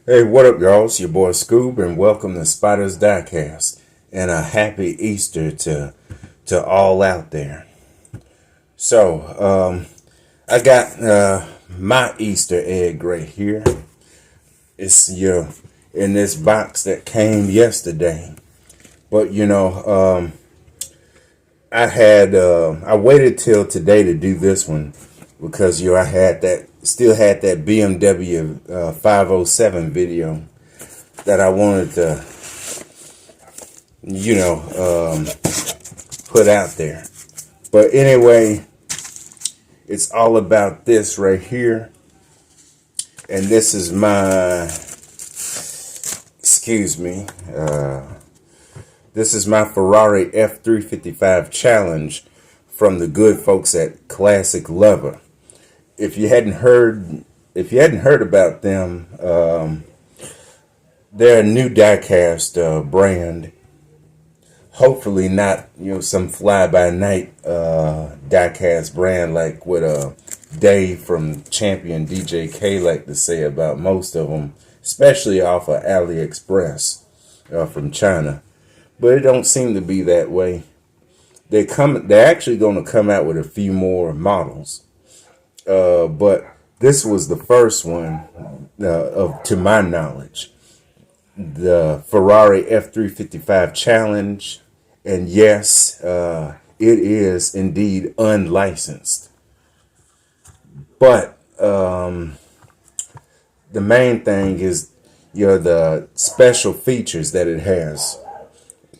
Hey, what up, y'all? It's your boy Scoob, and welcome to Spider's Diecast, and a happy Easter to all out there. So, I got my Easter egg right here. It's in this box that came yesterday, but I waited till today to do this one because I still had that BMW 507 video that I wanted to put out there. But anyway, it's all about this right here, and this is my this is my Ferrari F355 challenge from the good folks at Classic Lover. If you hadn't heard about them, they're a new diecast brand. Hopefully not some fly by night diecast brand like what Dave from Champion DJK like to say about most of them, especially off of AliExpress from China. But it don't seem to be that way. They're actually going to come out with a few more models. But this was the first one, to my knowledge, the Ferrari F355 Challenge. And yes, it is indeed unlicensed. But the main thing is, the special features that it has.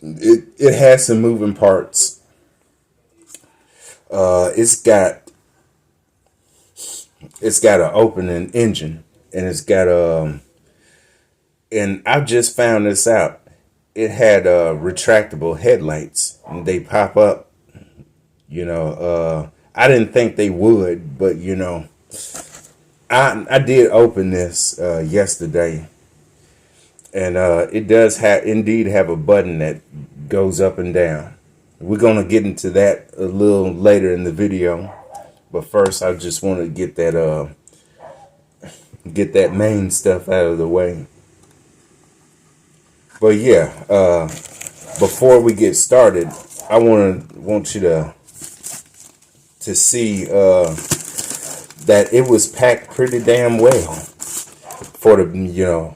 It has some moving parts. It's got an opening engine, and it's got and I just found this out. It had retractable headlights, and they pop up. I didn't think they would, but I did open this yesterday, and it does indeed have a button that goes up and down. We're gonna get into that a little later in the video, but first I just want to get that main stuff out of the way. But yeah, before we get started, I want you to see that it was packed pretty damn well for the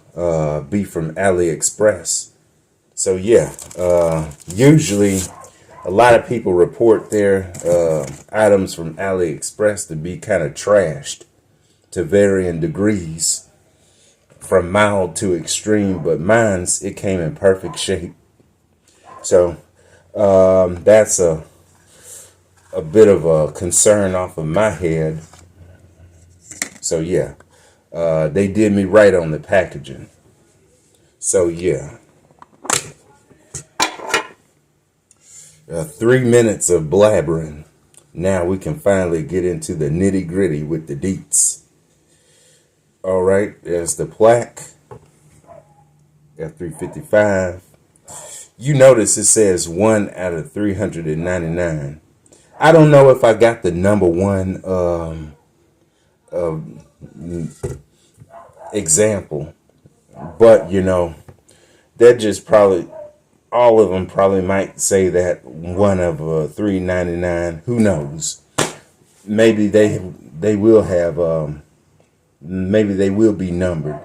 be from AliExpress. So yeah, usually a lot of people report their items from AliExpress to be kind of trashed to varying degrees, from mild to extreme, but it came in perfect shape. So that's a bit of a concern off of my head. So yeah, they did me right on the packaging. So yeah, 3 minutes of blabbering. Now we can finally get into the nitty gritty with the deets. All right, there's the plaque, F355. You notice it says 1 out of 399. I don't know if I got the number one example, but that just probably, all of them probably might say that 1 of 399. Who knows? Maybe they will have maybe they will be numbered.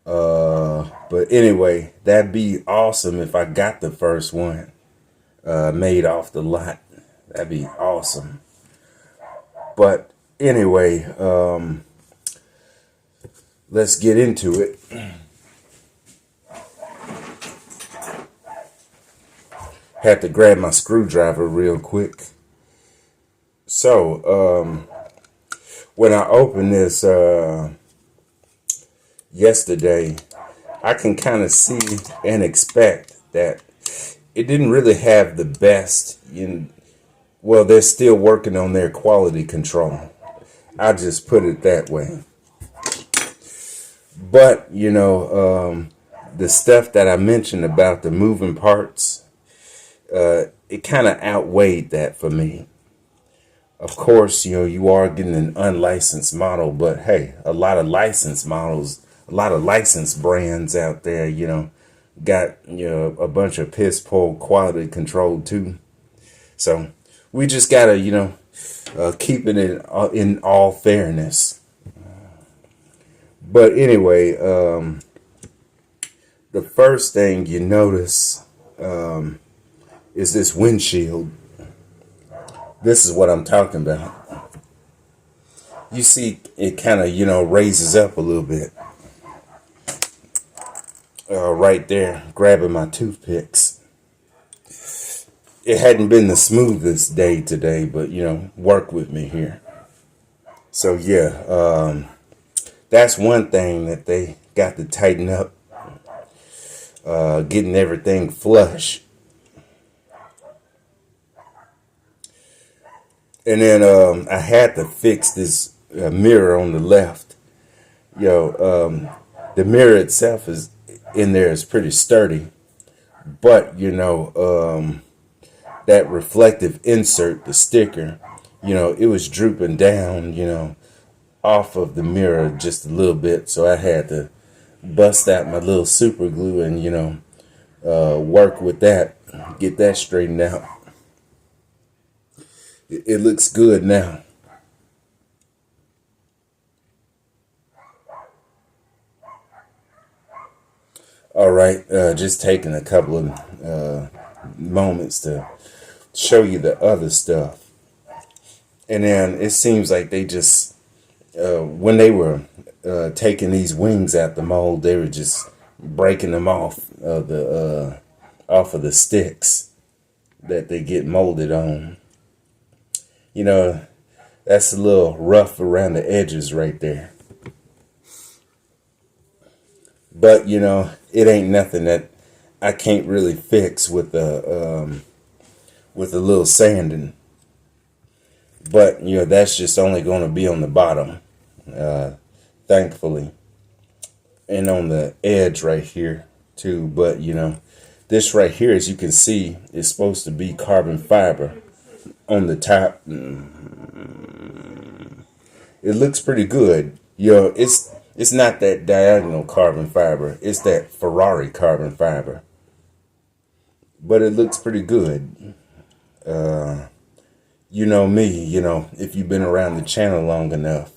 But anyway, that'd be awesome if I got the first one made off the lot. That'd be awesome. But anyway, let's get into it. Had to grab my screwdriver real quick. So, when I opened this yesterday, I can kind of see and expect that it didn't really have the best well, they're still working on their quality control. I'll just put it that way. But the stuff that I mentioned about the moving parts, it kind of outweighed that for me. Of course, you are getting an unlicensed model, but hey, a lot of licensed models, a lot of licensed brands out there, got, a bunch of piss poor quality control too. So we just gotta, keep it in all fairness. But anyway, the first thing you notice is this windshield. This is what I'm talking about. You see it kind of, raises up a little bit. Right there, grabbing my toothpicks. It hadn't been the smoothest day today, but, work with me here. So, yeah, that's one thing that they got to tighten up. Getting everything flush. And then I had to fix this mirror on the left. The mirror itself is in there is pretty sturdy, but that reflective insert, the sticker, it was drooping down, off of the mirror just a little bit. So I had to bust out my little super glue and work with that, get that straightened out. It looks good now. All right, just taking a couple of moments to show you the other stuff. And then it seems like they just, when they were taking these wings out the mold, they were just breaking them off of the sticks that they get molded on. That's a little rough around the edges right there. But, it ain't nothing that I can't really fix with a little sanding. But, that's just only going to be on the bottom, thankfully. And on the edge right here, too. But, this right here, as you can see, is supposed to be carbon fiber. On the top, it looks pretty good. It's not that diagonal carbon fiber. It's that Ferrari carbon fiber. But it looks pretty good. You know me, if you've been around the channel long enough,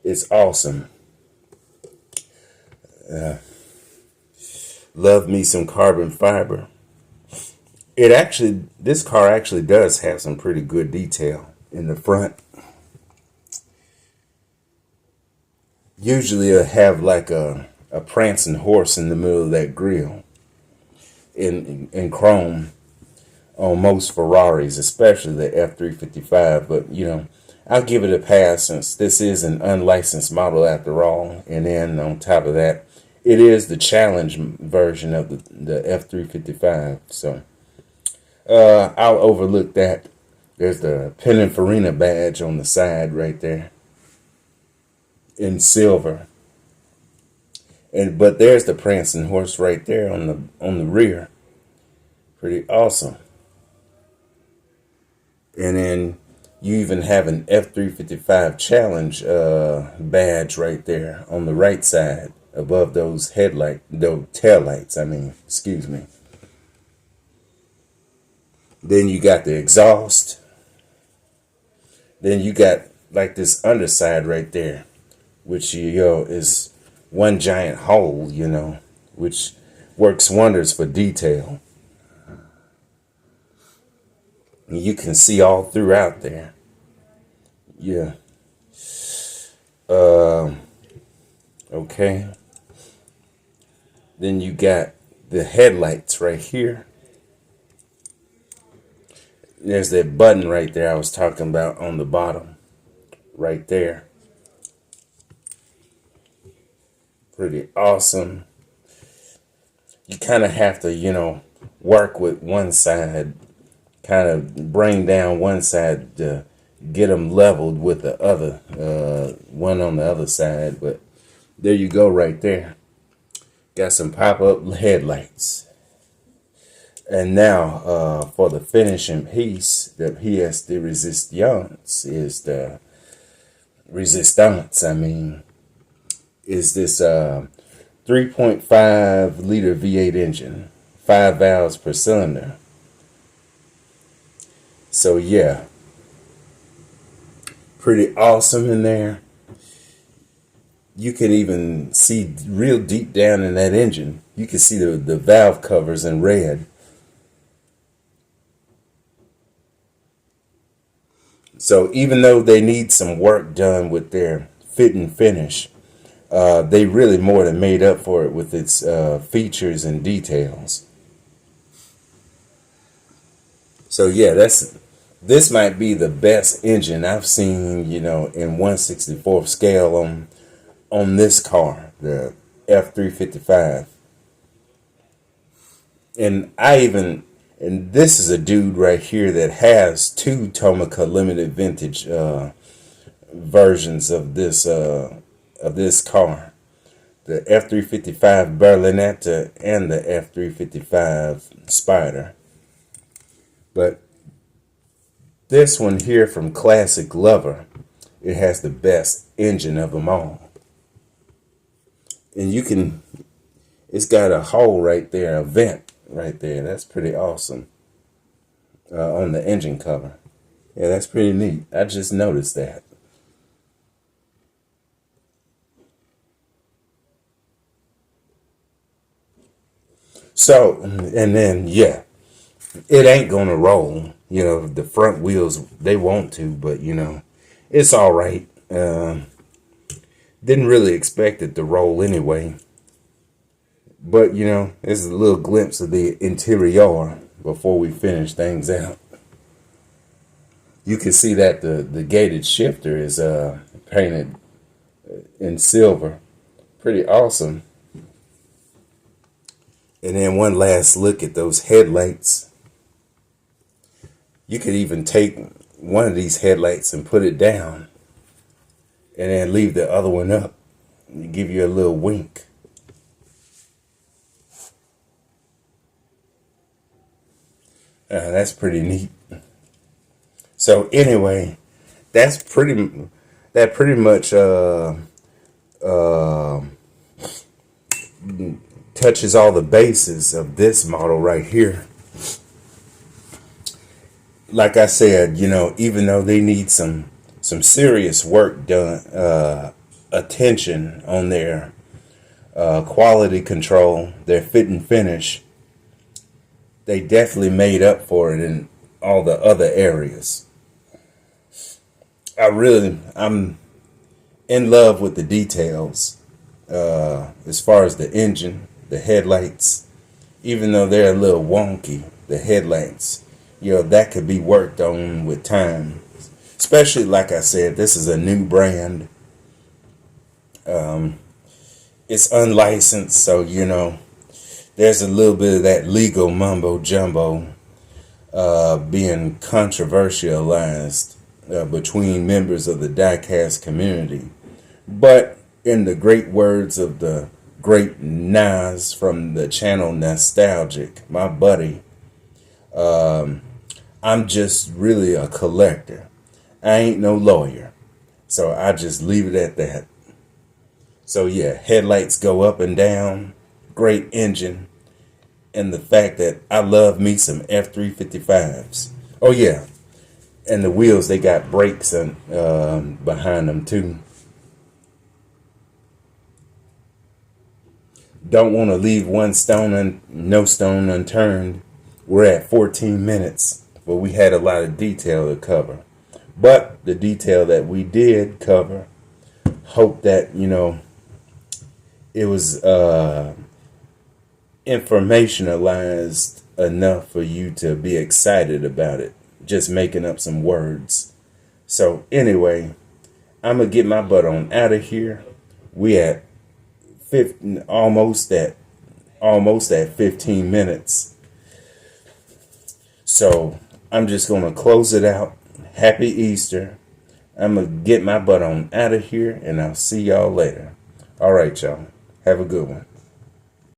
it's awesome. Love me some carbon fiber. This car actually does have some pretty good detail in the front. Usually it'll have like a prancing horse in the middle of that grille in chrome on most Ferraris, especially the F355. But, I'll give it a pass since this is an unlicensed model after all. And then on top of that, it is the challenge version of the F355. So I'll overlook that. There's the Pininfarina badge on the side right there in silver. But there's the prancing horse right there on the rear. Pretty awesome. And then you even have an F355 challenge badge right there on the right side above those tail lights. Excuse me. Then you got the exhaust. Then you got like this underside right there, which is one giant hole, which works wonders for detail. You can see all throughout there. Yeah. Okay. Then you got the headlights right here. There's that button right there I was talking about on the bottom. Right there. Pretty awesome. You kind of have to, work with one side. Kind of bring down one side to get them leveled with the other. One on the other side. But there you go right there. Got some pop-up headlights. And now, for the finishing piece, the pièce de résistance is the resistance. I mean, is this 3.5 liter V8 engine, 5 valves per cylinder. So yeah, pretty awesome in there. You can even see real deep down in that engine. You can see the valve covers in red. So even though they need some work done with their fit and finish, they really more than made up for it with its features and details. So yeah, this might be the best engine I've seen, you know, in 1/64th scale on this car, the F355. And this is a dude right here that has two Tomica limited vintage versions of this car, the F355 Berlinetta and the F355 Spider. But this one here from Classic Lover, it has the best engine of them all. And it's got a hole right there, a vent right there. That's pretty awesome on the engine cover. Yeah, that's pretty neat. I just noticed that. So, and then, yeah, it ain't gonna roll. You know, the front wheels, they want to, but, you know, it's all right. Didn't really expect it to roll anyway. But, you know, this is a little glimpse of the interior before we finish things out. You can see that the gated shifter is painted in silver. Pretty awesome. And then one last look at those headlights. You could even take one of these headlights and put it down and then leave the other one up and give you a little wink. That's pretty neat. So anyway, that pretty much touches all the bases of this model right here. Like I said, you know, even though they need some serious work done, attention on their quality control, their fit and finish, they definitely made up for it in all the other areas. I'm in love with the details as far as the engine, the headlights. Even though they're a little wonky, the headlights, you know, that could be worked on with time. Especially, like I said, this is a new brand. It's unlicensed, so, you know, there's a little bit of that legal mumbo jumbo being controversialized between members of the Diecast community. But in the great words of the great Nas from the channel Nostalgic, my buddy, I'm just really a collector. I ain't no lawyer, so I just leave it at that. So yeah, headlights go up and down, great engine, and the fact that I love me some F355s. Oh yeah, and the wheels, they got brakes behind them too. Don't want to leave no stone unturned. We're at 14 minutes, but we had a lot of detail to cover. But the detail that we did cover, hope that, you know, it was informationalized enough for you to be excited about it. Just making up some words. So anyway, I'm going to get my butt on out of here. We at 15, almost at 15 minutes. So I'm just going to close it out. Happy Easter. I'm going to get my butt on out of here, and I'll see y'all later. All right, y'all. Have a good one.